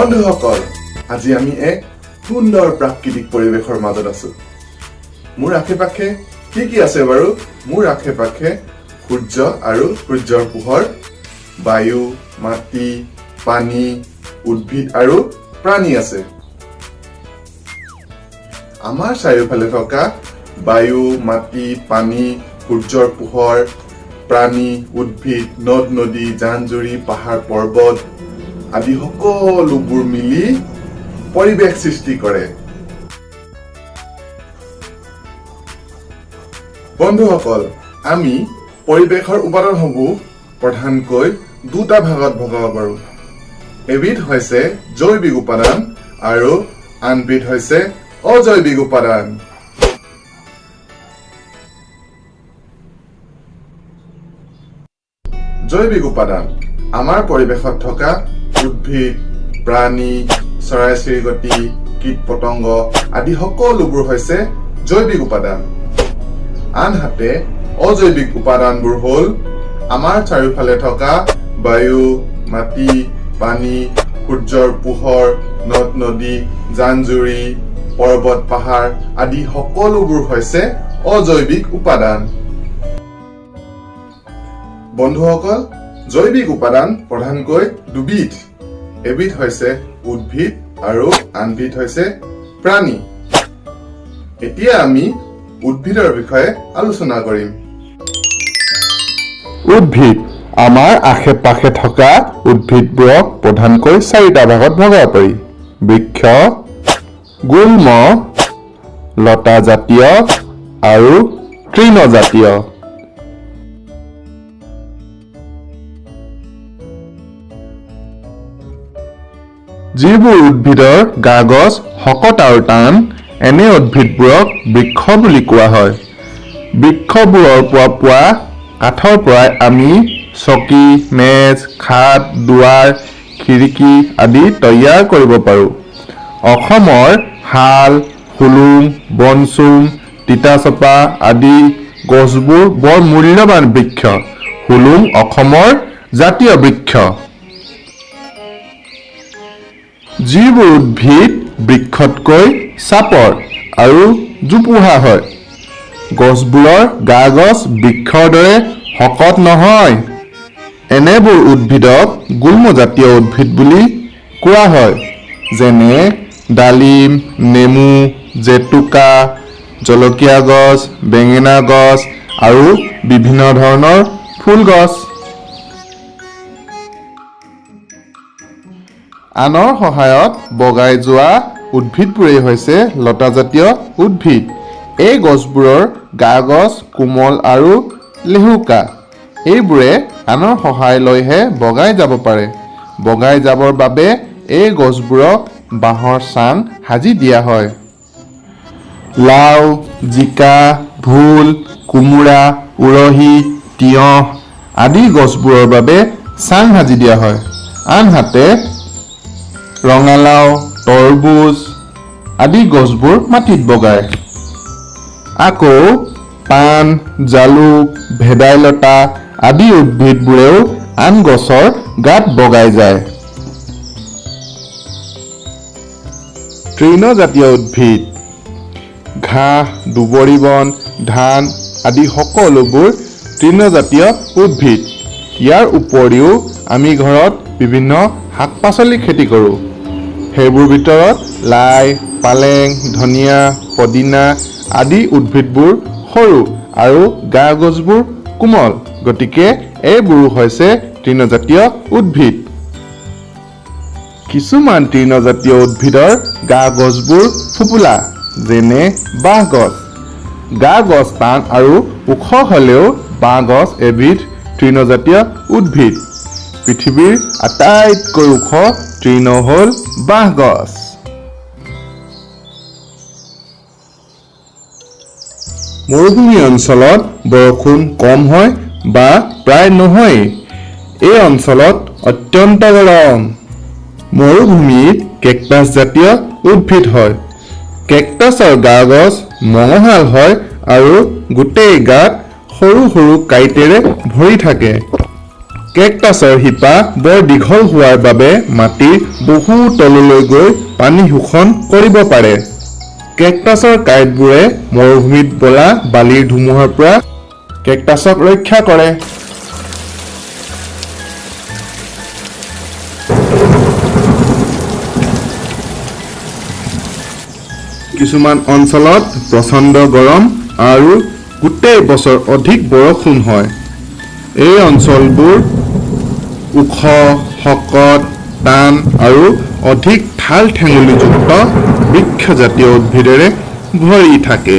বন্ধুসকল, আজি আমি এক সুন্দৰ প্ৰাকৃতিক পৰিৱেশৰ মাজত আছো। মোৰ আশে-পাশে কি আছে বাৰু? মোৰ আশে-পাশে সূৰ্য আৰু সূৰ্যৰ পোহৰ, বায়ু, মাটি, পানী, উদ্ভিদ আৰু প্ৰাণী আছে। আমাৰ চাৰিওফালে থকা বায়ু, মাটি, পানী, সূৰ্যৰ পোহৰ, প্ৰাণী, উদ্ভিদ, নদ-নদী, জান-জুৰি, পাহাৰ, পৰ্বত আদি সকলোবোৰ মিলি পৰিৱেশ সৃষ্টি কৰে। বন্ধুসকল, আমি পৰিৱেশৰ উপাদানসমূহ প্ৰধানকৈ দুটা ভাগত ভগাব পাৰোঁ। এবিধ হৈছে জৈৱিক উপাদান আৰু আনবিধ হৈছে অজৈৱিক উপাদান। জৈৱিক উপাদান আমাৰ পৰিৱেশত থকা উদ্ভিদ, প্ৰাণী, চৰাই-চিৰিকটি, কীট-পতংগ আদি সকলোবোৰ হৈছে জৈৱিক উপাদান। আনহাতে অজৈৱিক উপাদানবোৰ হ'ল আমাৰ চাৰিওফালে থকা বায়ু, মাটি, পানী, সূৰ্যৰ পোহৰ, নদ-নদী, জান-জুৰি, পৰ্বত, পাহাৰ আদি সকলোবোৰ হৈছে অজৈৱিক উপাদান। বন্ধুসকল, জৈৱিক উপাদান প্ৰধানকৈ দুবিধ। এবিধ হৈছে উদ্ভিদ আৰু আনবিধ হৈছে প্ৰাণী। এতিয়া আমি উদ্ভিদৰ বিষয়ে আলোচনা কৰিম। উদ্ভিদ আমাৰ আশে-পাশে থকা উদ্ভিদবোৰক প্ৰধানকৈ চাৰিটা ভাগত ভগাব পাৰি। বৃক্ষ, গুল্ম, লতাজাতীয় আৰু তৃণজাতীয়। যিবোৰ উদ্ভিদৰ গা-গছ শকত আৰু টান, এনে উদ্ভিদবোৰক বৃক্ষ বুলি কোৱা হয়। বৃক্ষবোৰৰ পৰা পোৱা কাঠৰ পৰাই আমি চকী, মেজ, খাট, দুৱাৰ, খিৰিকী আদি তৈয়াৰ কৰিব পাৰোঁ। অসমৰ শাল, হুলুং, বনচুম, তিতাচপা আদি গছবোৰ বৰ মূল্যৱান বৃক্ষ। হুলুং অসমৰ জাতীয় বৃক্ষ। যিবোৰ উদ্ভিদ বৃক্ষতকৈ চাপৰ আৰু জোপোহা হয়, গছবোৰৰ গা-গছ বৃক্ষৰ দৰে শকত নহয়, এনেবোৰ উদ্ভিদক গুল্মজাতীয় উদ্ভিদ বুলি কোৱা হয়। যেনে ডালিম, নেমু, জেতুকা, জলকীয়া গছ, বেঙেনা গছ আৰু বিভিন্ন ধৰণৰ ফুল গছ। আনৰ সহায়ত বগাই যোৱা উদ্ভিদবোৰেই হৈছে লতাজাতীয় উদ্ভিদ। এই গছবোৰৰ গা-গছ কোমল আৰু লেহুকা। এইবোৰে আনৰ সহায় লৈহে বগাই যাব পাৰে। বগাই যাবৰ বাবে এই গছবোৰক বাঁহৰ চাং সাজি দিয়া হয়। লাও, জিকা, ভোল, কোমোৰা, উৰহি, তিয়ঁহ আদি গছবোৰৰ বাবে চাং সাজি দিয়া হয়। আনহাতে ৰঙালাও, তৰবুজ আদি গছবোৰ মাটিত বগায়। আকৌ পাণ, জালুক, ভেদাইলতা আদি উদ্ভিদবোৰেও আন গছৰ গাত বগাই যায়। তৃণজাতীয় উদ্ভিদ ঘাঁহ, দুবৰি বন, ধান আদি সকলোবোৰ তৃণজাতীয় উদ্ভিদ। ইয়াৰ উপৰিও আমি ঘৰত বিভিন্ন শাক-পাচলি খেতি কৰোঁ। সেইবোৰ ভিতৰত লাই, পালেং, ধনিয়া, পদিনা আদি উদ্ভিদবোৰ সৰু আৰু গা-গছবোৰ কোমল, গতিকে এইবোৰো হৈছে তৃণজাতীয় উদ্ভিদ। কিছুমান তৃণজাতীয় উদ্ভিদৰ গা-গছবোৰ ফোঁপোলা, যেনে বাঁহগছ। গা-গছ টান আৰু ওখ হ'লেও বাঁহগছ এবিধ তৃণজাতীয় উদ্ভিদ। পৃথিৱীৰ আটাইতকৈ ওখ তৃণ হ'ল বাঁহগছ। মৰুভূমি অঞ্চলত বৰষুণ কম হয় বা প্ৰায় নহয়েই। এই অঞ্চলত অত্যন্ত গৰম। মৰুভূমিত কেকটাছ জাতীয় উদ্ভিদ হয়। কেকটাছৰ গা-গছ মঙহাল হয় আৰু গোটেই গাত সৰু সৰু কাঁইটেৰে ভৰি থাকে। কেকটাছৰ শিপা বৰ দীঘল হোৱাৰ বাবে মাটিৰ বহু তললৈ গৈ পানী শোষণ কৰিব পাৰে। কেকটাছৰ কাঁইটবোৰে মৰুভূমিত বলা বালিৰ ধুমুহাৰ পৰা কেকটাছক ৰক্ষা কৰে। কিছুমান অঞ্চলত প্ৰচণ্ড গৰম আৰু গোটেই বছৰ অধিক বৰষুণ হয়। এই অঞ্চলবোৰ ওখ, শকত, টান আৰু অধিক ঠাল ঠেঙুলিযুক্ত বৃক্ষজাতীয় উদ্ভিদেৰে ভৰি থাকে।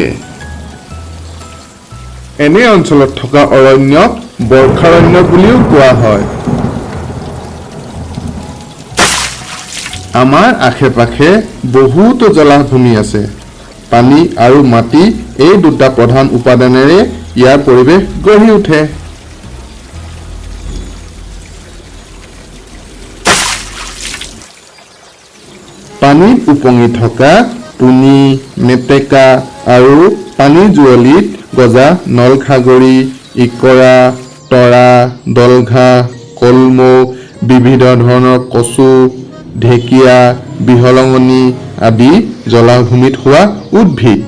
এনে অঞ্চলত থকা অৰণ্যক বৰ্ষাৰণ্য বুলিও কোৱা হয়। আমাৰ আশে-পাশে বহুতো জলাহভূমি আছে। পানী আৰু মাটি এই দুটা প্ৰধান উপাদানেৰে ইয়াৰ পৰিৱেশ গঢ়ি উঠে। পানীত উপঙি থকা তুনি, মেটেকা আৰু পানীৰ জুৱলিত গজা নলখাগৰি, ইকৰা, তৰা, দলঘাঁহ, কলমৌ, বিবিধ ধৰণৰ কচু, ঢেকীয়া, বিহলঙনি আদি জলাভূমিত হোৱা উদ্ভিদ।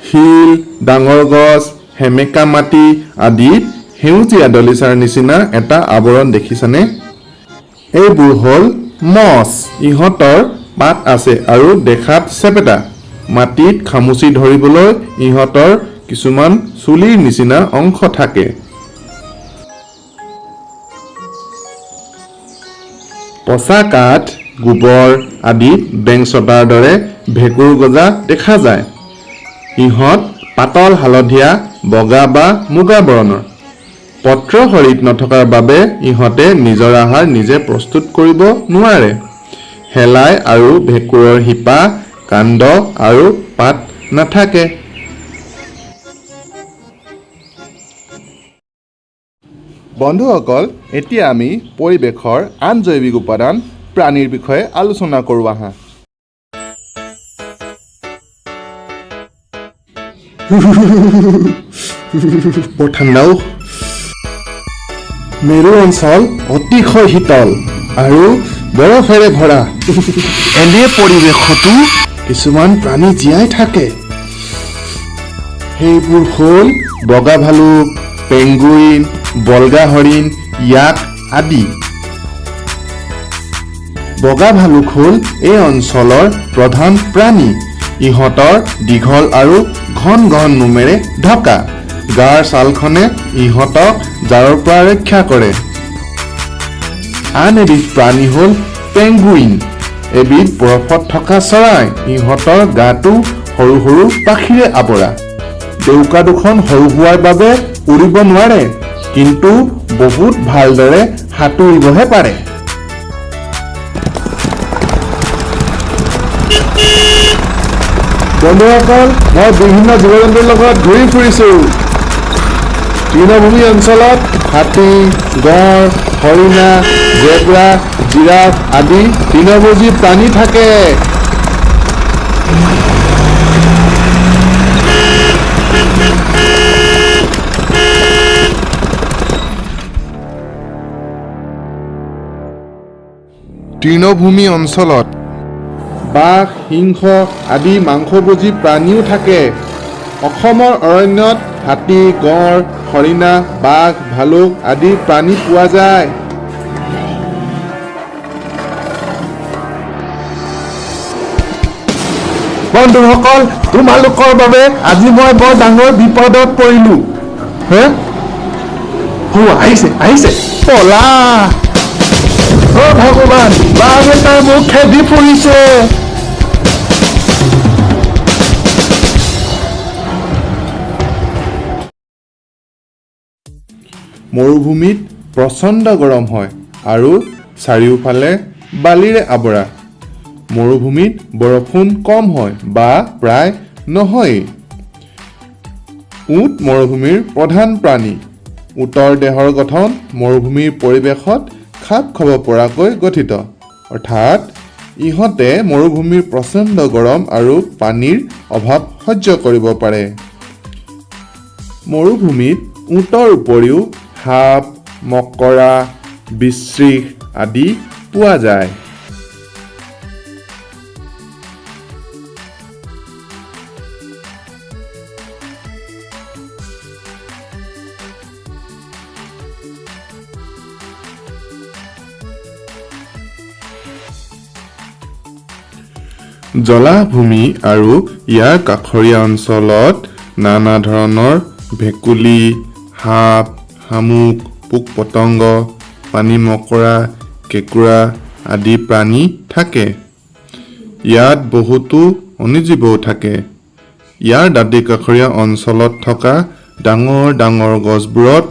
শিল, ডাঙৰ গছ, সেমেকা মাটি আদিত সেউজীয়া দলিচাৰ নিচিনা এটা আৱৰণ দেখিছানে? এইবোৰ হ'ল মছ। ইহঁতৰ পাত আছে আৰু দেখাত চেপেটা। মাটিত খামুচি ধৰিবলৈ ইহঁতৰ কিছুমান চুলিৰ নিচিনা অংশ থাকে। পচা কাঠ, গোবৰ আদিত বেংচটাৰ দৰে ভেঁকুৰ গজা দেখা যায়। ইহঁত পাতল হালধীয়া, বগা বা মুগা বৰণৰ। পত্ৰ শৰীৰত নথকাৰ বাবে ইহঁতে নিজৰ আহাৰ নিজে প্ৰস্তুত কৰিব নোৱাৰে। শেলাই আৰু ভেঁকুৰৰ শিপা, কাণ্ড আৰু পাত নাথাকে। বন্ধুসকল, এতিয়া আমি পৰিৱেশৰ আন জৈৱিক উপাদান প্ৰাণীৰ বিষয়ে আলোচনা কৰোঁ আহা। বৰ ঠাণ্ডাও। মেৰু অঞ্চল অতিশয় শীতল আৰু বৰফেৰে ভৰা। এনে পৰিৱেশতো কিছুমান প্ৰাণী জীয়াই থাকে। সেইবোৰ হ'ল বগা ভালুক, পেংগুইন, বল্গা হৰিণ, য়াক আদি। বগা ভালুক হ'ল এই অঞ্চলৰ প্ৰধান প্ৰাণী। ইহঁতৰ দীঘল আৰু ঘন ঘন নোমেৰে ঢকা। গাৰ ছালখনে ইহঁতক জাৰৰ পৰা ৰক্ষা কৰে। আন এবিধ প্ৰাণী হ'ল পেংগুইন। এবিধ বৰফত থকা চৰাই। ইহঁতৰ গাটো সৰু সৰু পাখিৰে আৱৰা। ডেউকা দুখন সৰু হোৱাৰ বাবে উৰিব নোৱাৰে, কিন্তু বহুত ভালদৰে সাঁতুৰিবহে পাৰে। বন্ধুসকল, মই বিভিন্ন জীৱ-জন্তুৰ লগত ঘূৰি ফুৰিছোঁ। তৃণভূমি অঞ্চলত হাতী, গঁড়, হৰিণা, জেব্ৰা, জিৰাফ আদি তৃণভোজী প্ৰাণী থাকে। তৃণভূমি অঞ্চলত বাঘ, সিংহ আদি মাংসভোজী প্ৰাণীও থাকে। অসমৰ অৰণ্যত হাতী, গঁড়, হৰিণা, বাঘ, ভালুক আদি প্ৰাণী পোৱা যায়। বন্ধুসকল, তোমালোকৰ বাবে আজি মই বৰ ডাঙৰ বিপদত পৰিলোঁ। আহিছে আহিছে, পলা! অ ভগৱান, বাঘ এটা মোক খেদি ফুৰিছে। মৰুভূমিত প্ৰচণ্ড গৰম হয় আৰু চাৰিওফালে বালিৰে আৱৰা। মৰুভূমিত বৰষুণ কম হয় বা প্ৰায় নহয়েই। উট মৰুভূমিৰ প্ৰধান প্ৰাণী। উটৰ দেহৰ গঠন মৰুভূমিৰ পৰিৱেশত খাপ খাব পৰাকৈ গঠিত, অৰ্থাৎ ইহঁতে মৰুভূমিৰ প্ৰচণ্ড গৰম আৰু পানীৰ অভাৱ সহ্য কৰিব পাৰে। মৰুভূমিত উটৰ উপৰিও সাপ, মকৰা, বৃশ্চিক আদি পোৱা যায়। জলাভূমি আৰু ইয়াৰ কাষৰীয়া অঞ্চলত নানা ধৰণৰ ভেকুলী, সাপ, শামুক, পোক-পতংগ, পানী মকৰা, কেঁকুৰা আদি প্ৰাণী থাকে। ইয়াত বহুতো অণুজীৱও থাকে। ইয়াৰ দাঁতি কাষৰীয়া অঞ্চলত থকা ডাঙৰ ডাঙৰ গছবোৰত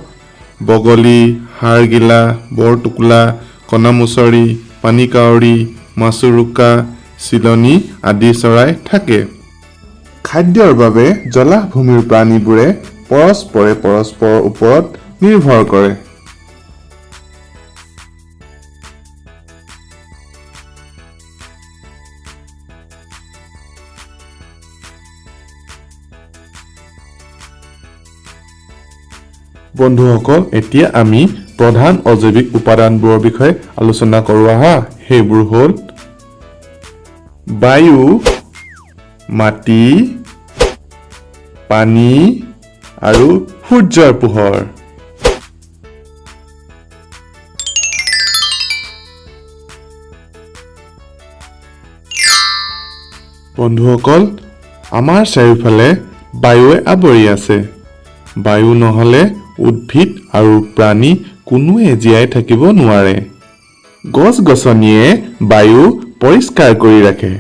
বগলী, হাড়গিলা, বৰটোকোলা, কণামুচৰি, পানীকাউৰী, মাছৰোকা, চিলনী আদি চৰাই থাকে। খাদ্যৰ বাবে জলাভূমিৰ প্ৰাণীবোৰে পৰস্পৰে পৰস্পৰৰ ওপৰত নিৰ্ভৰ কৰে। বন্ধুসকল, এতিয়া আমি প্ৰধান অজৈৱিক উপাদানবোৰৰ বিষয়ে আলোচনা কৰোঁ আহা। সেইবোৰ হ'ল বায়ু, মাটি, পানী আৰু সূৰ্যৰ পোহৰ। বন্ধুসকল, আমাৰ চাৰিওফালে বায়ুৱে আৱৰি আছে। বায়ু নহ'লে উদ্ভিদ আৰু প্ৰাণী কোনোৱে জীয়াই থাকিব নোৱাৰে। গছ-গছনিয়ে বায়ু পৰিষ্কাৰ কৰি ৰাখে।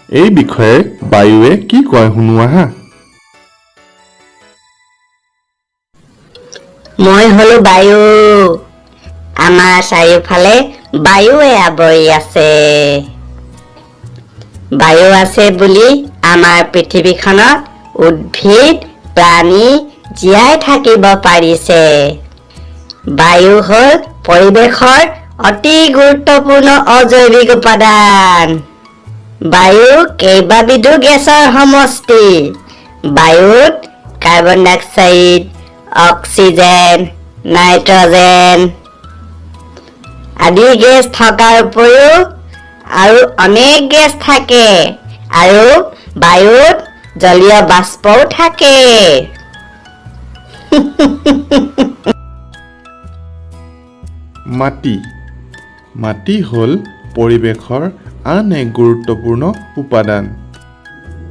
এই বিষয়ে বায়ুৱে কি কয় শুনো আহা। মই হলো বায়ু। আমাৰ চাৰিওফালে বায়ুৱে আৱৰি আছে। বায়ু আছে বুলি আমাৰ পৃথিৱীখনত উদ্ভিদ, প্ৰাণী জীয়াই থাকিব পাৰিছে। বায়ু হ'ল পৰিৱেশৰ অতি গুৰুত্বপূৰ্ণ অজৈৱিক উপাদান। বায়ু কেইবাবিধো গেছৰ সমষ্টি। বায়ুত কাৰ্বন ডাই অক্সাইড, অক্সিজেন, নাইট্ৰজেন আদি গেছ থকাৰ উপৰিও আৰু অনেক গেছ থাকে আৰু বায়ুত জলীয় বাষ্পও থাকে। মাটি। মাটি হ'ল পৰিৱেশৰ আন এক গুৰুত্বপূৰ্ণ উপাদান।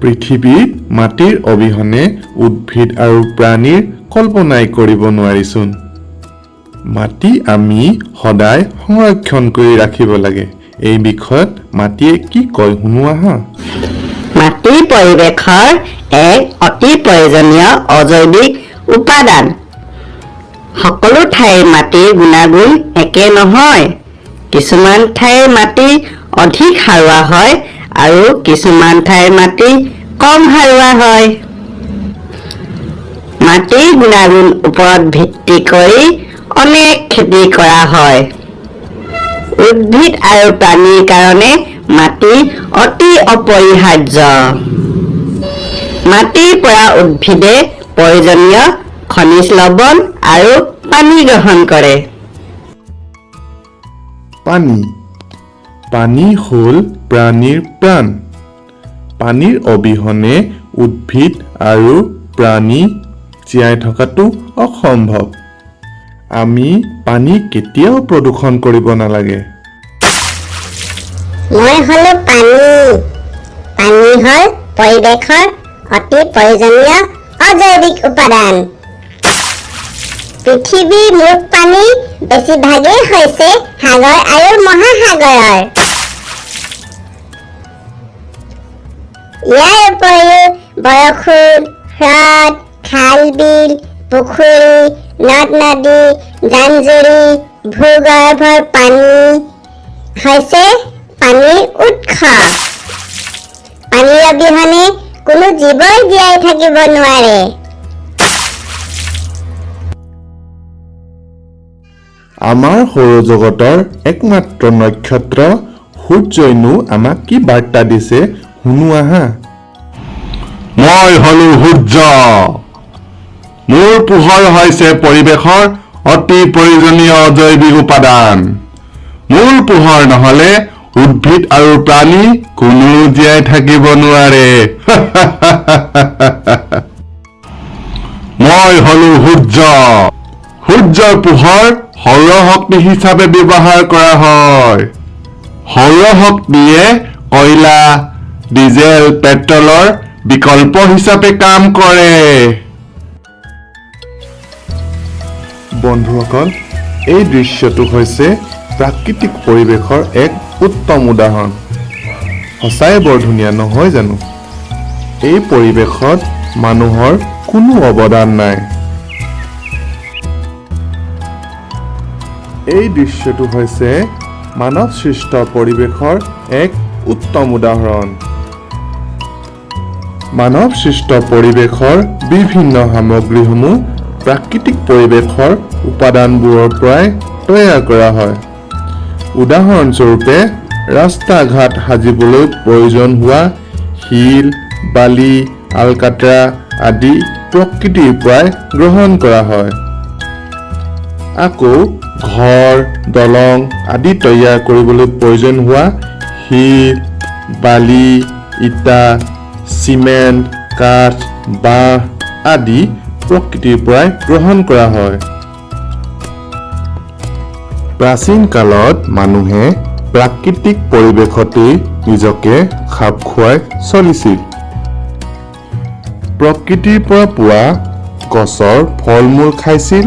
পৃথিৱীত মাটিৰ অবিহনে উদ্ভিদ আৰু প্ৰাণীৰ কল্পনাই কৰিব নোৱাৰিচোন। মাটি আমি সদায় সংৰক্ষণ কৰি ৰাখিব লাগে। এই বিষয়ত মাটিয়ে কি কয় শুনো আহা। মাটি পৰিৱেশৰ এক অতি প্ৰয়োজনীয় অজৈৱিক উপাদান। সকলো ঠাইৰ মাটিৰ গুণাগুণ একে নহয়। কিছুমান ঠাইৰ মাটি অধিক সাৰুৱা হয় আৰু কিছুমান ঠাইৰ মাটি কম সাৰুৱা হয়। মাটিৰ গুণাগুণ ওপৰত ভিত্তি কৰি অনেক খেতি কৰা হয়। উদ্ভিদ আৰু প্ৰাণীৰ কাৰণে মাটি অতি অপৰিহাৰ্য। মাটিৰ পৰা উদ্ভিদে প্ৰয়োজনীয় খনিজ লৱণ আৰু পানী গ্ৰহণ কৰে। পানী। পানী হ'ল প্ৰাণীৰ প্ৰাণ। পানীৰ অবিহনে উদ্ভিদ আৰু প্ৰাণী জীয়াই থকাটো অসম্ভৱ। আমি পানী কেতিয়াও প্ৰদূষণ কৰিব নালাগে। মই হলো পানী। পানী হ'ল পৰিৱেশৰ অতি প্ৰয়োজনীয় অজৈৱিক উপাদান। পৃথিৱীৰ মুঠ পানী বেছিভাগেই হৈছে সাগৰ আৰু মহাসাগৰৰ। ইয়াৰ উপৰিও বৰষুণ, হ্ৰদ, খাল-বিল, পুখুৰী, নদ-নদী, জান-জুৰি, ভূগৰ্ভৰ পানী হৈছে পানীৰ উৎস। পানীৰ অবিহনে কোনো জীৱই জীয়াই থাকিব নোৱাৰে। আমাৰ সৌৰজগতৰ একমাত্ৰ নক্ষত্ৰ সূৰ্যইনো আমাক কি বাৰ্তা দিছে শুনো আহা। মই হলো সূৰ্য। মোৰ পোহৰ হৈছে পৰিৱেশৰ অতি প্ৰয়োজনীয় জৈৱিক উপাদান। মূল পোহৰ নহলে উদ্ভিদ আৰু প্ৰাণী কোনো জীয়াই থাকিব নোৱাৰে। মই হলো সূৰ্য। সূৰ্যৰ পোহৰ সৌৰ শক্তি হিচাপে ব্যৱহাৰ কৰা হয়। সৌৰ শক্তিয়ে কয়লা, ডিজেল, পেট্ৰলৰ বিকল্প হিচাপে কাম কৰে। বন্ধুসকল, এই দৃশ্যটো হৈছে প্ৰাকৃতিক পৰিৱেশৰ এক উত্তম উদাহৰণ। সঁচাই বৰ ধুনীয়া নহয় জানো? এই পৰিৱেশত মানুহৰ কোনো অৱদান নাই। এই দৃশ্যটো হৈছে মানৱ সৃষ্ট পৰিৱেশৰ এক উত্তম উদাহৰণ। মানৱ সৃষ্ট পৰিৱেশৰ বিভিন্ন সামগ্ৰীসমূহ প্ৰাকৃতিক পৰিৱেশৰ উপাদানবোৰৰ পৰাই তৈয়াৰ কৰা হয়। উদাহৰণস্বৰূপে ৰাস্তা ঘাট সাজিবলৈ প্ৰয়োজন হোৱা শিল, বালি, আলকাট্ৰা আদি প্ৰকৃতিৰ পৰাই গ্ৰহণ কৰা হয়। আকৌ ঘৰ, দলং আদি তৈয়াৰ কৰিবলৈ প্ৰয়োজন হোৱা শিল, বালি, ইটা, চিমেণ্ট, কাঠ, বাঁহ আদি প্ৰকৃতিৰ পৰাই গ্ৰহণ কৰা হয়। প্ৰাচীন কালত মানুহে প্ৰাকৃতিক পৰিৱেশতেই নিজকে খাপ খুৱাই চলিছিল। প্ৰকৃতিৰ পৰা পোৱা গছৰ ফল মূল খাইছিল,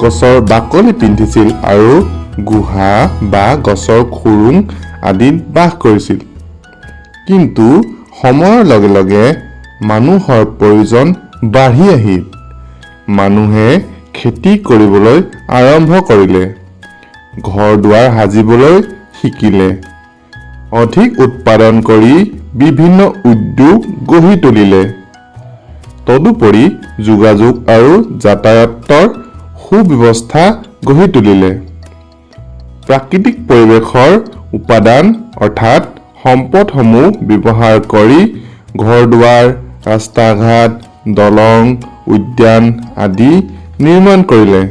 গছৰ বাকলি পিন্ধিছিল আৰু গুহা বা গছৰ খুৰুং আদিত বাস কৰিছিল। কিন্তু সময়ৰ লগে লগে মানুহৰ প্ৰয়োজন বাঢ়ি আহিল। মানুহে খেতি কৰিবলৈ আৰম্ভ কৰিলে, ঘৰ দুৱাৰ সাজিবলৈ শিকিলে, অধিক উৎপাদন কৰি বিভিন্ন উদ্যোগ গঢ়ি তুলিলে। তদুপৰি যোগাযোগ আৰু যাতায়াতৰ সুব্যৱস্থা গঢ়ি তুলিলে। প্ৰাকৃতিক পৰিৱেশৰ উপাদান অৰ্থাৎ সম্পদসমূহ ব্যৱহাৰ কৰি ঘৰ দুৱাৰ, ৰাস্তা ঘাট, দলং, উদ্যান আদি নিৰ্মাণ কৰিলে।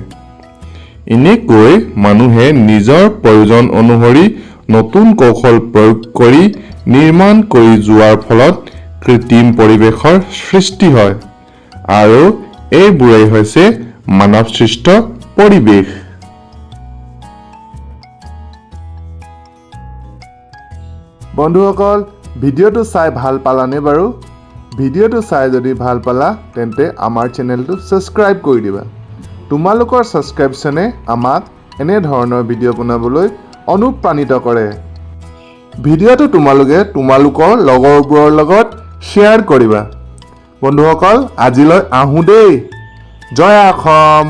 এনেকৈ মানুহে নিজৰ প্ৰয়োজন অনুসৰি নতুন কৌশল প্ৰয়োগ কৰি নিৰ্মাণ কৰি যোৱাৰ ফলত কৃত্ৰিম পৰিৱেশৰ সৃষ্টি হয় আৰু এইবোৰেই হৈছে মানৱ সৃষ্ট পৰিৱেশ। বন্ধুসকল, ভিডিঅ'টো চাই ভাল পালানে বাৰু? ভিডিঅ'টো চাই যদি ভাল পালা তেন্তে আমাৰ চেনেলটো ছাবস্ক্ৰাইব কৰি দিবা। তোমালোকৰ ছাবস্ক্ৰিপশ্যনে আমাক এনেধৰণৰ ভিডিঅ' বনাবলৈ অনুপ্ৰাণিত কৰে। ভিডিঅ'টো তোমালোকৰ লগৰবোৰৰ লগত শ্বেয়াৰ কৰিবা। বন্ধুসকল, আজিলৈ আহোঁ দেই। জয় অসম।